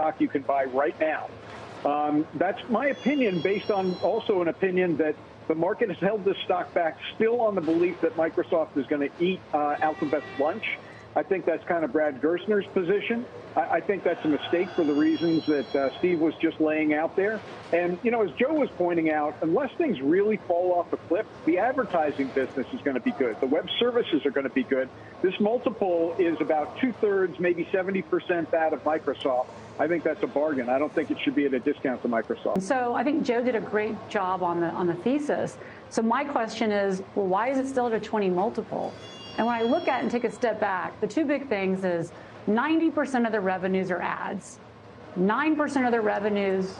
stock you can buy right now. That's my opinion, based on also an opinion that the market has held this stock back still on the belief that Microsoft is going to eat Alphabet's lunch. I think that's kind of Brad Gerstner's position. I think that's a mistake for the reasons that Steve was just laying out there. And, you know, as Joe was pointing out, unless things really fall off a cliff, the advertising business is going to be good. The web services are going to be good. This multiple is about 2/3, maybe 70% that of Microsoft. I think that's a bargain. I don't think it should be at a discount to Microsoft. So I think Joe did a great job on the thesis. So my question is, well, why is it still at a 20 multiple? And when I look at it and take a step back, the two big things is 90% of the revenues are ads. 9% of the revenues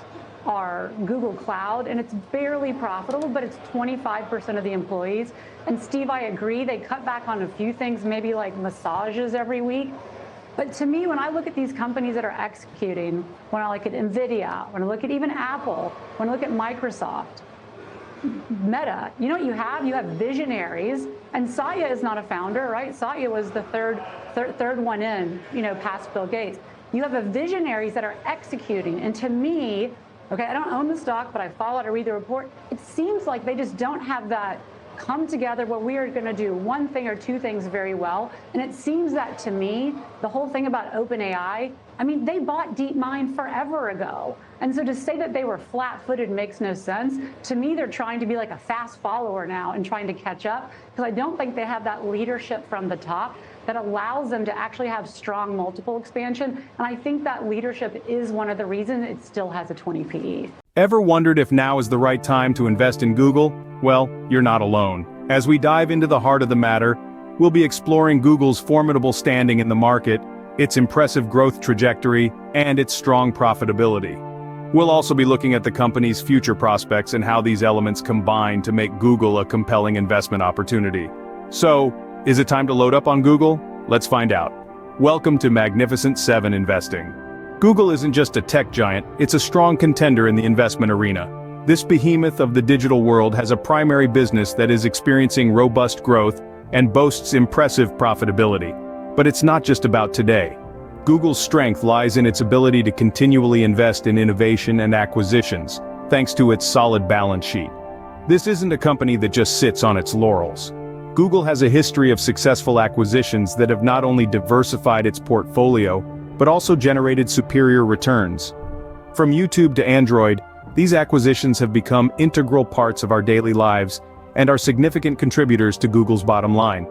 are Google Cloud, and it's barely profitable, but it's 25% of the employees. And Steve, I agree, they cut back on a few things, maybe like massages every week. But to me, when I look at these companies that are executing, when I look at NVIDIA, when I look at even Apple, when I look at Microsoft, Meta, you know what you have? You have visionaries, and Satya is not a founder, right? Satya was the third one in, you know, past Bill Gates. You have visionaries that are executing, and to me, okay, I don't own the stock, but I follow it, I read the report. It seems like they just don't have that come together where we are going to do one thing or two things very well. And it seems that to me, the whole thing about OpenAI, I mean, they bought DeepMind forever ago. And so to say that they were flat-footed makes no sense. To me, they're trying to be like a fast follower now and trying to catch up, because I don't think they have that leadership from the top that allows them to actually have strong multiple expansion. And I think that leadership is one of the reasons it still has a 20 PE. Ever wondered if now is the right time to invest in Google? Well, you're not alone. As we dive into the heart of the matter, we'll be exploring Google's formidable standing in the market, its impressive growth trajectory, and its strong profitability. We'll also be looking at the company's future prospects and how these elements combine to make Google a compelling investment opportunity. So, is it time to load up on Google? Let's find out. Welcome to Magnificent 7 Investing. Google isn't just a tech giant, it's a strong contender in the investment arena. This behemoth of the digital world has a primary business that is experiencing robust growth and boasts impressive profitability. But it's not just about today. Google's strength lies in its ability to continually invest in innovation and acquisitions, thanks to its solid balance sheet. This isn't a company that just sits on its laurels. Google has a history of successful acquisitions that have not only diversified its portfolio, but also generated superior returns. From YouTube to Android, these acquisitions have become integral parts of our daily lives and are significant contributors to Google's bottom line.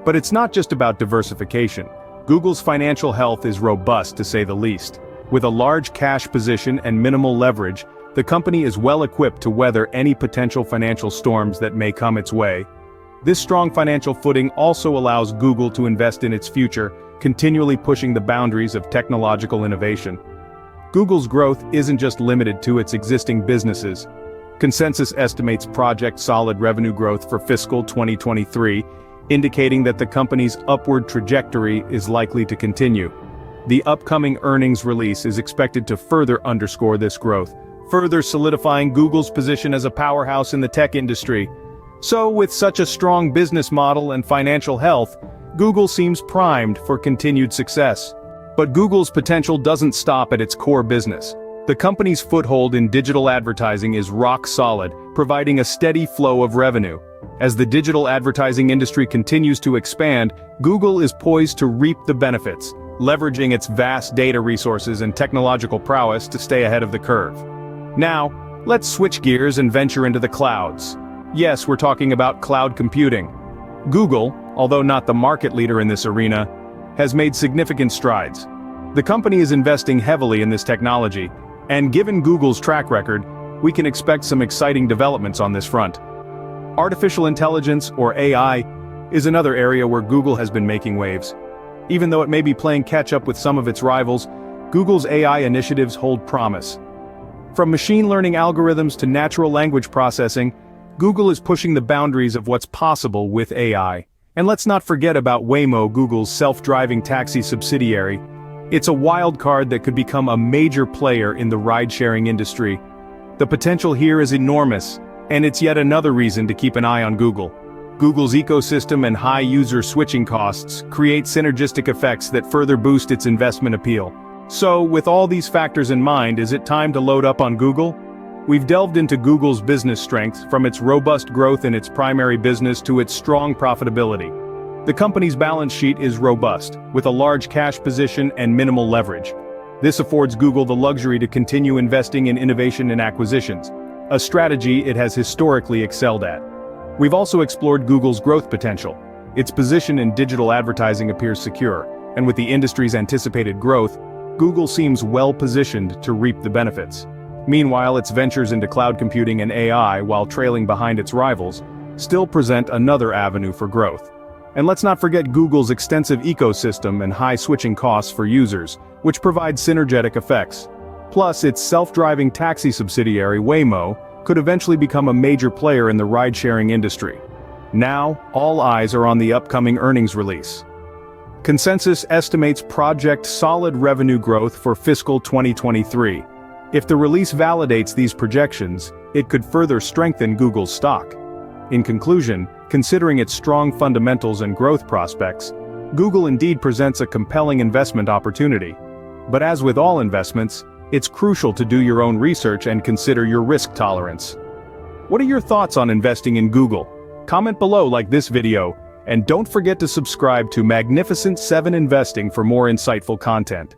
But it's not just about diversification. Google's financial health is robust, to say the least. With a large cash position and minimal leverage, the company is well equipped to weather any potential financial storms that may come its way. This strong financial footing also allows Google to invest in its future, continually pushing the boundaries of technological innovation. Google's growth isn't just limited to its existing businesses. Consensus estimates project solid revenue growth for fiscal 2023, indicating that the company's upward trajectory is likely to continue. The upcoming earnings release is expected to further underscore this growth, further solidifying Google's position as a powerhouse in the tech industry. So, with such a strong business model and financial health, Google seems primed for continued success. But Google's potential doesn't stop at its core business. The company's foothold in digital advertising is rock solid, providing a steady flow of revenue. As the digital advertising industry continues to expand, Google is poised to reap the benefits, leveraging its vast data resources and technological prowess to stay ahead of the curve. Now, let's switch gears and venture into the clouds. Yes, we're talking about cloud computing. Google, although not the market leader in this arena, has made significant strides. The company is investing heavily in this technology, and given Google's track record, we can expect some exciting developments on this front. Artificial intelligence, or AI, is another area where Google has been making waves. Even though it may be playing catch-up with some of its rivals, Google's AI initiatives hold promise. From machine learning algorithms to natural language processing, Google is pushing the boundaries of what's possible with AI. And let's not forget about Waymo, Google's self-driving taxi subsidiary. It's a wild card that could become a major player in the ride-sharing industry. The potential here is enormous, and it's yet another reason to keep an eye on Google. Google's ecosystem and high user switching costs create synergistic effects that further boost its investment appeal. So, with all these factors in mind, is it time to load up on Google? We've delved into Google's business strengths, from its robust growth in its primary business to its strong profitability. The company's balance sheet is robust, with a large cash position and minimal leverage. This affords Google the luxury to continue investing in innovation and acquisitions, a strategy it has historically excelled at. We've also explored Google's growth potential. Its position in digital advertising appears secure, and with the industry's anticipated growth, Google seems well-positioned to reap the benefits. Meanwhile, its ventures into cloud computing and AI, while trailing behind its rivals, still present another avenue for growth. And let's not forget Google's extensive ecosystem and high switching costs for users, which provide synergetic effects. Plus, its self-driving taxi subsidiary Waymo could eventually become a major player in the ride-sharing industry. Now, all eyes are on the upcoming earnings release. Consensus estimates project solid revenue growth for fiscal 2023. If the release validates these projections, it could further strengthen Google's stock. In conclusion, considering its strong fundamentals and growth prospects, Google indeed presents a compelling investment opportunity. But as with all investments, it's crucial to do your own research and consider your risk tolerance. What are your thoughts on investing in Google? Comment below, like this video, and don't forget to subscribe to Magnificent 7 Investing for more insightful content.